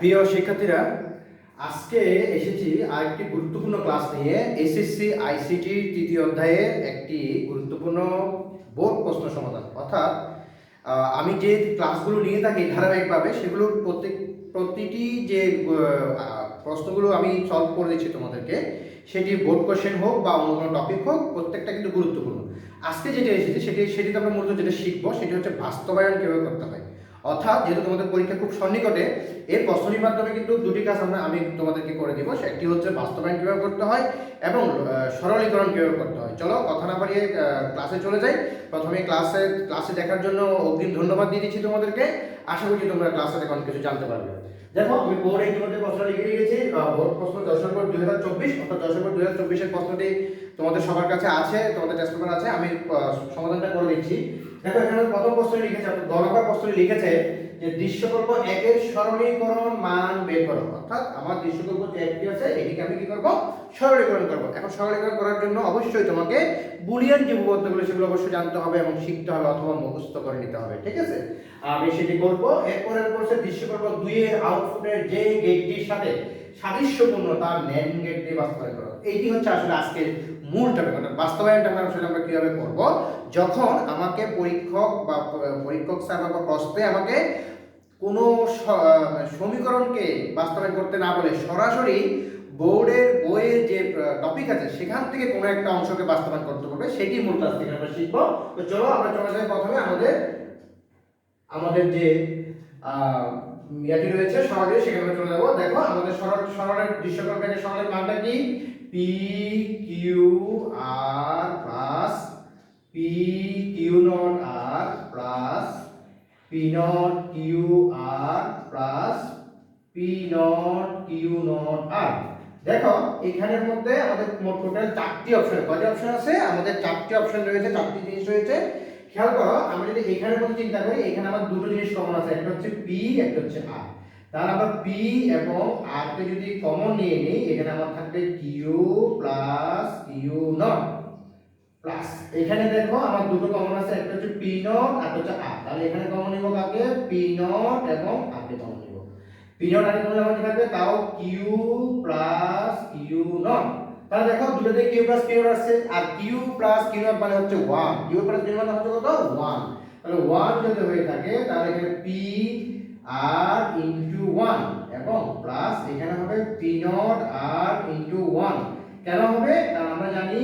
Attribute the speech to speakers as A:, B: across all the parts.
A: প্রিয় শিক্ষার্থীরা, আজকে এসেছি আরেকটি গুরুত্বপূর্ণ ক্লাস নিয়ে। এসএসসি আইসিটি তৃতীয় অধ্যায়ের একটি গুরুত্বপূর্ণ বোর্ড প্রশ্ন সমাধান। অর্থাৎ আমি যে ক্লাসগুলো নিয়ে থাকি ধারাবাহিকভাবে, সেগুলোর প্রতিটি যে প্রশ্নগুলো আমি সলভ করে দিচ্ছি তোমাদেরকে, সেটি বোর্ড কোশ্চেন হোক বা অন্য কোনো টপিক হোক, প্রত্যেকটা কিন্তু গুরুত্বপূর্ণ। আজকে যেটা এসেছে সেটিতে আমরা মূলত যেটা শিখবো সেটি হচ্ছে বাস্তবায়ন কীভাবে করতে হয়। অর্থাৎ যেহেতু তোমাদের পরীক্ষা খুব সন্নিকটে, এই প্রশ্নের মাধ্যমে কিন্তু দুটি কাজ আমি তোমাদেরকে করে দিব। একটি হচ্ছে বাস্তবায়ন কীভাবে করতে হয় এবং সরলীকরণ কীভাবে করতে হয়। চলো কথা না বাড়িয়ে ক্লাসে চলে যাই। প্রথমে ক্লাসে দেখার জন্য অগ্রিম ধন্যবাদ দিয়ে দিচ্ছি তোমাদেরকে। আশা করছি তোমরা ক্লাসে দেখে অনেক কিছু জানতে পারবে। দেখো, আমি বোর্ডে ইতিমধ্যে প্রশ্ন লিখে রেখেছি। বোর্ড প্রশ্ন 10 নম্বর 2024, অর্থাৎ 10 নম্বর 2024 প্রশ্নটি তোমাদের সবার কাছে আছে, তোমাদের টেস্ট পেপার আছে। আমি সমাধানটা করে দিচ্ছি। দেখো, এখানে প্রথম প্রশ্ন লিখেছে, গণনা প্রশ্ন লিখেছে যে দৃশ্যকল্প 1 এর সরলীকরণ মান বের করো। অর্থাৎ আমার দৃশ্যকল্প যে একটি আছে, এটিকে আমি কি করব? সরলীকরণ করব। এখন সরলীকরণ করার জন্য অবশ্যই তোমাকে বুলিয়ান যে উপপাদ্যগুলো সেগুলো অবশ্যই জানতে হবে এবং শিখতে হবে অথবা মুখস্থ করে নিতে হবে। ঠিক আছে, আমি সেটি করব। এরপরের কোর্সে দৃশ্যকল্প 2 এর আউটপুটের যে গেটটির সাথে সাদৃশ্যপূর্ণ তার ন্যান্ড গেট দিয়ে বাস্তবায়ন করো। এইটি হচ্ছে আসলে আজকের মূল টপিক। বাস্তবায়নটা আমরা কিভাবে করব? যখন আমাকে পরীক্ষক স্যার বা প্রশ্নে আমাকে কোনো সমীকরণকে বাস্তবায়ন করতে না বলে সরাসরি বোর্ডের বইয়ের যে টপিক আছে সেখান থেকে কোনো একটা অংশকে বাস্তবায়ন করতে হবে, সেটি মূল ক্লাস থেকে আমরা শিখব। তো চলো আমরা চলে যাই প্রথমে আমাদের যে ইয়াটি রয়েছে সহজে, সেখানে চলে যাবো। দেখো, আমাদের সরলের দৃশ্যকল্পের সরলের মানটা কি? P Q R plus P Q not R plus P not Q R plus P not Q not R. দেখো, এখানের মধ্যে আমাদের মোট টোটাল 4টি অপশন। কয়টি অপশন আছে? আমাদের 4টি অপশন রয়েছে, 4টি জিনিস রয়েছে। খেয়াল করো, আমরা যদি এখানের মধ্যে চিন্তা করি, এখানে আমার দুটো জিনিস কমন আছে, একটা হচ্ছে পি, একটা হচ্ছে আর। তাহলে আমরা পি এবং আর কে যদি কমন নিয়ে নিই, এখানে আমার থাকবে Q plus Q not plus, এখানে দেখো আমার দুটো কমন আছে, একটা হচ্ছে পি নট আর হচ্ছে আর। তাহলে এখানে কমন নিব কাকে? পি নট এবং আর কে কমন নিব। পি নট আর কমন আমার কি থাকবে? তাও কিউ প্লাস কিউ নট। তাহলে দেখো, দুটোতে কিউ প্লাস কিউ নট আছে, আর কিউ প্লাস কিউ নট মানে হচ্ছে 1, কিউ প্লাস কিউ নট মানে হচ্ছে কত? 1। তাহলে 1 যদি হয়ে থাকে, তাহলে এখানে পি আর ইনটু 1 এবং প্লাস এখানে হবে পি নট আর ইনটু 1। কেন হবে? কারণ আমরা জানি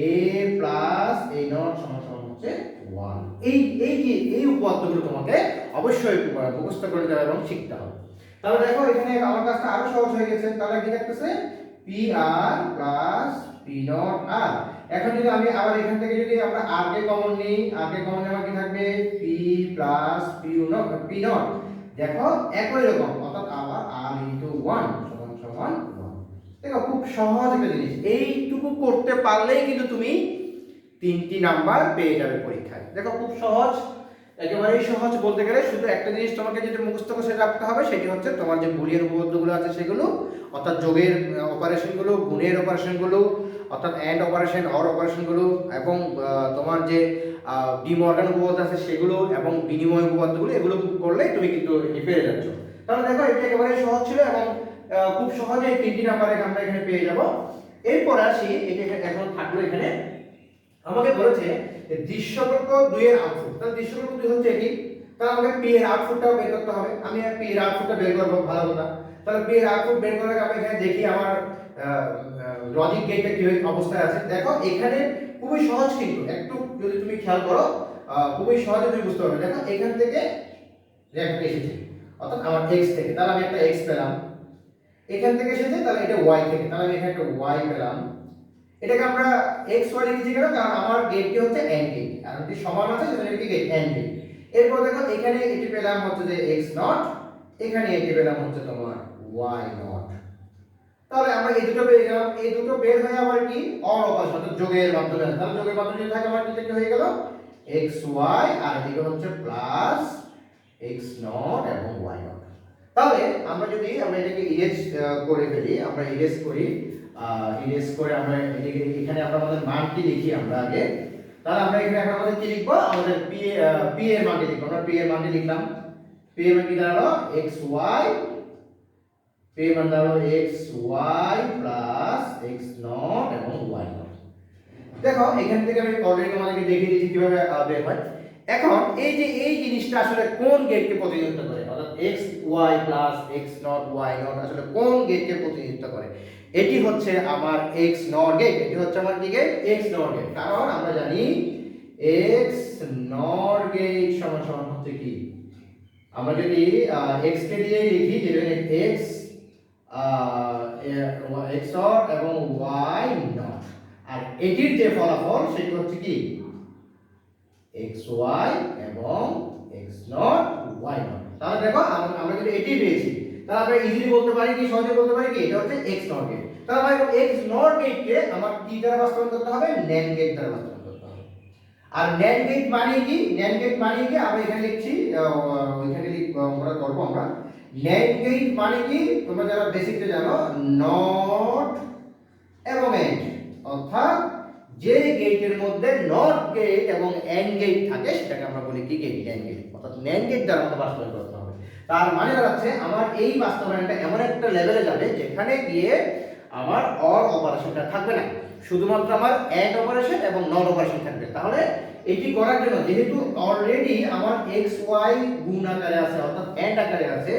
A: a প্লাস a নট সমান সমান হচ্ছে 1। এই উপপাদ্যগুলো তোমাকে অবশ্যই মুখস্থ করে নিতে হবে এবং শিখতে হবে। তাহলে দেখো, এখানে আমার কাজটা আরো সহজ হয়ে গেছে। তাহলে কি থাকতেছে? P R plus P not R. এখন যদি আমি আবার এখান থেকে যদি আমরা আর কে কমন নিই, আর কে কমন নেওয়া কি থাকবে? P plus P not. দেখো, একই রকম, অর্থাৎ আবার আর ইনটু 1 সমান সমান 1। দেখো, খুব সহজ একটা জিনিস। এইটুকু করতে পারলেই কিন্তু তুমি 3টি নাম্বার পেয়ে যাবে পরীক্ষায়। দেখো, খুব সহজ, একেবারেই সহজ বলতে গেলে। শুধু একটা জিনিস তোমাকে যেটা মুখস্থ করে রাখতে হবে, সেটি হচ্ছে তোমার যে বুলিয়ান উপপাদ্যগুলো আছে সেগুলো, অর্থাৎ যোগের অপারেশনগুলো, গুণের অপারেশনগুলো, অর্থাৎ এন্ড অপারেশন, অর অপারেশনগুলো, এবং তোমার যে ডি মর্গান উপপাদ্য আছে সেগুলো, এবং বিনিময় উপপাদ্যগুলো, এগুলো করলে তুমি কিন্তু পেয়ে যাচ্ছ। তাহলে দেখো, এটা একেবারেই সহজ ছিল এবং খুব সহজে 3টি নাম্বার আমরা এখানে পেয়ে যাব। এরপর আসি, এটা এখন থাকলো এখানে আমাকে বলেছে যে দৃশ্যকল্প 2 এর আউটপুট। তাহলে দৃশ্যকল্প 2 হচ্ছে এটি। তাহলে আমাকে পি এর আউটপুটটাও বের করতে হবে। আমি পি এর আউটপুটটা বের করব, ভালো কথা। তাহলে পি এর আউটপুট বের করার আগে আমি এখানে দেখি আমার লজিক গেটটা কি অবস্থায় আছে। দেখো, এখানে খুবই সহজ, কিন্তু একটু যদি তুমি খেয়াল করো খুবই সহজে তুমি বুঝতে পারবে। দেখো, এখান থেকে রেখা এসেছে, অর্থাৎ আমার x থেকে, তাহলে আমি একটা x পেলাম। এখান থেকে এসেছে, তাহলে এটা y থেকে, তাহলে আমি এখানে একটা y পেলাম। এটাকে আমরা x y লিখেছি কেন? কারণ আমার গেটটি হচ্ছে AND গেট, আর এটি সমান আছে সেজন্য এটি গেট AND গেট। এরপর দেখো, এখানে এটি পেলাম হচ্ছে যে x নট, এখানে এটি পেলাম হচ্ছে তোমার y নট। তাহলে আমরা এই দুটো পেয়ে গেলাম। এই দুটো বের হয়ে আবার কি অর অপারেশন, অর্থাৎ যোগের মাধ্যমে। তাহলে যোগের মাধ্যমে যদি থাকে, আমার কি হয়ে গেল? xy, আর এদিকে হচ্ছে প্লাস x নট এবং y নট। তাহলে আমরা এটাকে ইরেজ করে ফেলি, আমরা ইরেজ করে আমরা এখানে আমরা আমাদের মানটি লিখি আমরা আগে। তাহলে আমরা এখানে এখন আমাদের কি লিখবো? আমাদের পি এর মানটি লিখবো। আমরা পি এর মানটি লিখলাম। পি এর মান কি দাঁড়ালো? xy পি মানে দাঁড়ালো X Y plus X not এবং ওয়াই নট। দেখো এখান থেকে আমি অলরেডি তোমাদেরকে দেখিয়ে দিয়েছি কিভাবে বের হয়। এখন এই যে এই জিনিসটা আসলে কোন গেটকে প্রতিনিধিত্ব করে, অর্থাৎ X Y plus X not Y not আসলে কোন গেটকে প্রতিনিধিত্ব করে? এটি হচ্ছে আমার এক্স নট গেট, এটি হচ্ছে আমার কি গেট? X not get. কারণ আমরা জানি এক্স নট গেট সমান সমান হচ্ছে কি, আমরা যদি এক্স কে দিয়ে লিখি যেটা এক্স এক্স নট এবং ওয়াই নট, আর এটির যে ফলাফল সেটি হচ্ছে কি এক্স ওয়াই এবং এক্স নট ওয়াই নট। তাহলে দেখো আমরা যদি এটি পেয়েছি তাহলে আমরা ইজিলি বলতে পারি কি, সহজে বলতে পারি কি এটা হচ্ছে এক্স নট গেট। তাহলে ভাই এক্স নট গেটকে আমার কি দ্বারা বাস্তবায়ন করতে হবে? NAND গেট দ্বারা বাস্তবায়ন করতে হবে। আর NAND গেট মানে কি? NAND গেট মানে কি আমরা এখানে লিখছি, ওইখানে আমরা করব আমরা NAND গেট মানে কি তোমরা যারা বেসিকটা জানো, নট এবং এন্ড, অর্থাৎ যে গেটের মধ্যে নট গেট এবং এন্ড গেট থাকে সেটাকে আমরা বলি কি গেট? NAND gate. অর্থাৎ NAND গেট দ্বারা আমরা বাস্তবায়ন করতে হবে। তার মানে দাঁড়াচ্ছে আমার এই বাস্তবায়নটা এমন একটা লেভেলে যাবে যেখানে গিয়ে আমার অর অপারেশনটা থাকবে না, শুধুমাত্র আমার এন্ড অপারেশন এবং নট অপারেশন থাকবে। তাহলে এটি করার জন্য যেহেতু অলরেডি আমার এক্স ওয়াই গুণ আকারে আছে অর্থাৎ এন্ড আকারে আছে,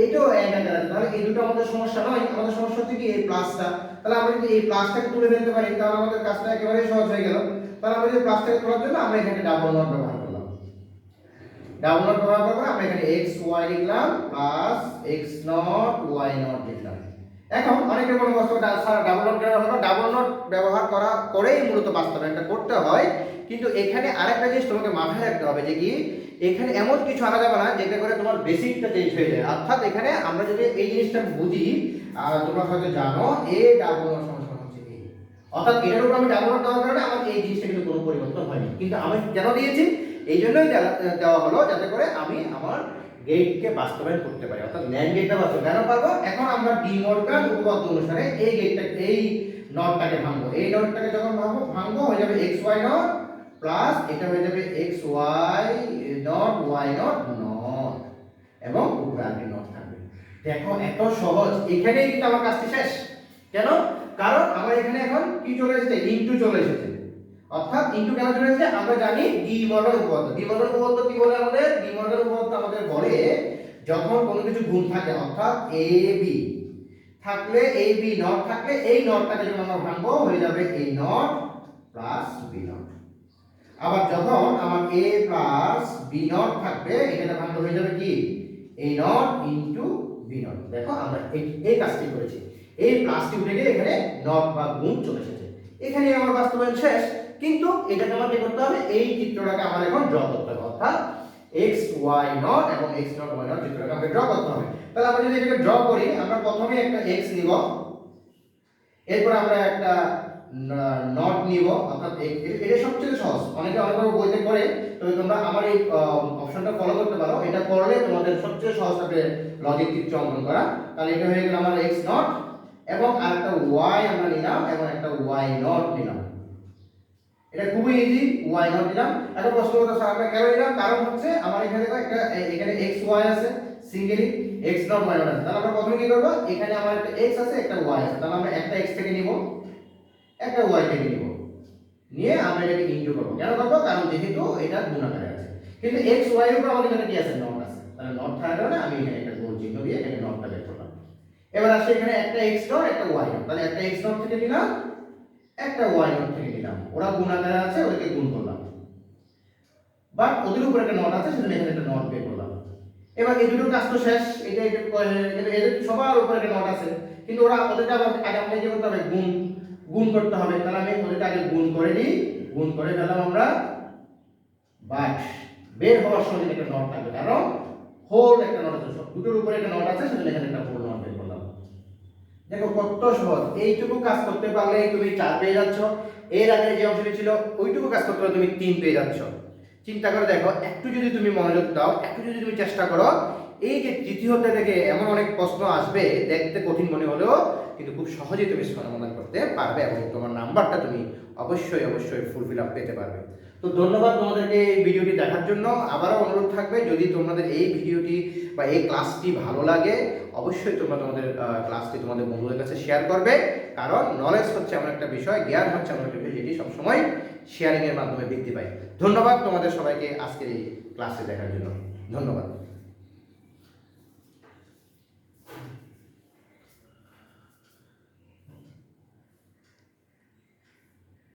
A: এটাও এন্ড আকারে আছে, তাহলে এই দুটো আমাদের সমস্যা নয়। আমাদের সমস্যা হচ্ছে কি এই প্লাসটা। তাহলে আমরা যদি এই প্লাসটাকে তুলে ফেলতে পারি তাহলে আমাদের কাজটা একেবারে সহজ হয়ে গেল। তাহলে আমরা যদি প্লাসটাকে তোলার জন্য আমরা এখানে ডাবল নট ব্যবহার করলাম, ডাবল নট ব্যবহার করব, আমরা এখানে এক্স ওয়াই লিখলাম plus X not Y not লিখলাম। এখন অনেকের মনে কষ্ট স্যার ডাবল নট ব্যবহার করব, ডাবল নট ব্যবহার করা করেই মূলত বাস্তবায়নটা করতে হয়। কিন্তু এখানে আরেকটা জিনিস তোমাকে মাথায় রাখতে হবে যে কি এখানে এমন কিছু আনা যাবে না যেটা করে তোমার বেসিকটা চেঞ্জ হয়ে যায়। অর্থাৎ এখানে আমরা যদি এই জিনিসটা বুঝি, তোমরা হয়তো জানো এ ডাবল নট সমান হচ্ছে এ, অর্থাৎ এটার উপর আমি ডাবল নট দেওয়ার কারণে আমার এই জিনিসটা কিন্তু কোনো পরিবর্তন হয়নি, কিন্তু আমি কেন দিয়েছি? এই জন্যই দেওয়া হলো যাতে করে আমি আমার গেটকে বাস্তবায়ন করতে পারি, অর্থাৎ NAND গেটটা বাস্তবায়ন কেন পারবো। এখন আমরা ডি মর্গান উপপাদ্য অনুসারে এই গেটটা এই নটটাকে ভাঙবো, এই নটটাকে যখন ভাঙবো হয়ে যাবে এক্স ওয়াই নট প্লাস এটা হয়ে যাবে X Y not Y not not এবং উপরে আরেকটি নট থাকবে। দেখো এত সহজ, এখানেই কিন্তু আমার কাজটি শেষ। কেন? কারণ আমার এখানে এখন কি চলে এসেছে? ইনটু চলে এসেছে। অর্থাৎ ইনটু কেন চলে এসেছে? আমরা জানি ডি মর্গান উপপাদ্য। ডি মর্গান উপপাদ্য কি বলে আমাদের? ডি মর্গান উপপাদ্য আমাদের বলে যখন কোনো কিছু গুণ থাকে অর্থাৎ এ বি থাকলে এ বি নট থাকলে এই নটটাকে যখন আমরা ভাঙবো হয়ে যাবে এ নট প্লাস বি নট। আবার যখন আমার এ প্লাস বি নট থাকবে এটাকে ভাঙলে হয়ে যাবে কি এ নট ইনটু বি নট। দেখো আমরা এই কাজটি করেছি, এই প্লাসটি উঠে গিয়ে এখানে নট বা গুণ চলে এসেছে, এখানে আমার বাস্তবায়ন শেষ। কিন্তু এটাকে আমার কি করতে হবে? এই চিত্রটাকে আমার এখন ড্র করতে হবে, অর্থাৎ x y নট এবং x নট y নট চিত্রটাকে আমাকে ড্র করতে হবে। তাহলে আমরা যদি এটাকে ড্র করি, আমরা প্রথমে একটা x নিব, এরপর আমরা একটা নট নিব, অর্থাৎ এটা সবচেয়ে সহজ। অনেকে অনেকভাবে বইতে করে, তবে তোমরা আমার এই অপশনটা ফলো করতে পারো, এটা করলে তোমাদের সবচেয়ে সহজ হবে লজিক চিত্র অঙ্কন করা। তাহলে এটা হয়ে গেল আমার x নট এবং আরেকটা y আমরা নিলাম এবং একটা y নট নিলাম। এটা খুবই ইজি, y নট দিলাম। এখন প্রশ্ন হলো স্যার আমরা কেন নিলাম? কারণ হচ্ছে আমার এখানে একটা এখানে x y আছে singly, x not y not আছে। তাহলে আমরা প্রথমে কি করব? এখানে আমার একটা x আছে একটা y আছে, তাহলে আমরা একটা x থেকে নিব একটা y থেকে নিব, নিয়ে আমরা এটাকে ইনটু করব। কেন করব? কারণ যেহেতু এটা গুণ আকারে আছে, কিন্তু x y এর উপর আমাদের এখানে কি আছে? নট আছে। তাহলে নট থাকার কারণে আমি এখানে একটা গোল চিহ্ন দিয়ে এখানে নটটা বের করলাম। এবার আসে এখানে একটা x নট একটা y নট, তাহলে একটা x নট থেকে নিলাম একটা y নট থেকে নিলাম, ওরা গুণ আকারে আছে ওদেরকে গুণ করলাম, বাট ওদের উপর একটা নট আছে সেজন্য এখানে একটা নট বের করলাম। এবার এই দুটোর কাজ তো শেষ, এদের সবার উপর একটা নট আছে, কিন্তু ওরা ওদেরকে আবার আগে আমাকে কি করতে হবে? গুণ করতে হবে। তাহলে আমি ওদেরকে আগে গুণ করে দিই, গুণ করে ফেললাম আমরা, বাট বের হওয়ার সময় একটা নট থাকবে, কারণ হোল একটা নট আছে, দুটোর উপরে একটা নট আছে সেজন্য এখানে একটা হোল নট বের করলাম। দেখো কত সহজ, এইটুকু কাজ করতে পারলে তুমি 4 পেয়ে যাচ্ছ। এর আগে যে অংশটি ছিল ওইটুকু কাজ করতে পারলে তুমি 3 পেয়ে যাচ্ছ। চিন্তা করে দেখো, একটু যদি তুমি মনোযোগ দাও, একটু যদি তুমি চেষ্টা করো, এই যে তৃতীয়তে থেকে এমন অনেক প্রশ্ন আসবে দেখতে কঠিন মনে হলেও কিন্তু খুব সহজেই তুমি সমাধান করতে পারবে এবং তোমার নাম্বারটা তুমি অবশ্যই ফুলফিল আপ পেতে পারবে। তো ধন্যবাদ তোমাদেরকে এই ভিডিওটি দেখার জন্য। আবারও অনুরোধ থাকবে, যদি তোমাদের এই ভিডিওটি বা এই ক্লাসটি ভালো লাগে অবশ্যই তোমরা তোমাদের ক্লাসটি তোমাদের বন্ধুদের কাছে শেয়ার করবে, কারণ নলেজ হচ্ছে এমন একটা বিষয়, জ্ঞান হচ্ছে এমন একটা বিষয় যেটি সবসময় শেয়ারিংয়ের মাধ্যমে বৃদ্ধি পায়। ধন্যবাদ তোমাদের সবাইকে আজকের এই ক্লাসে দেখার জন্য। ধন্যবাদ।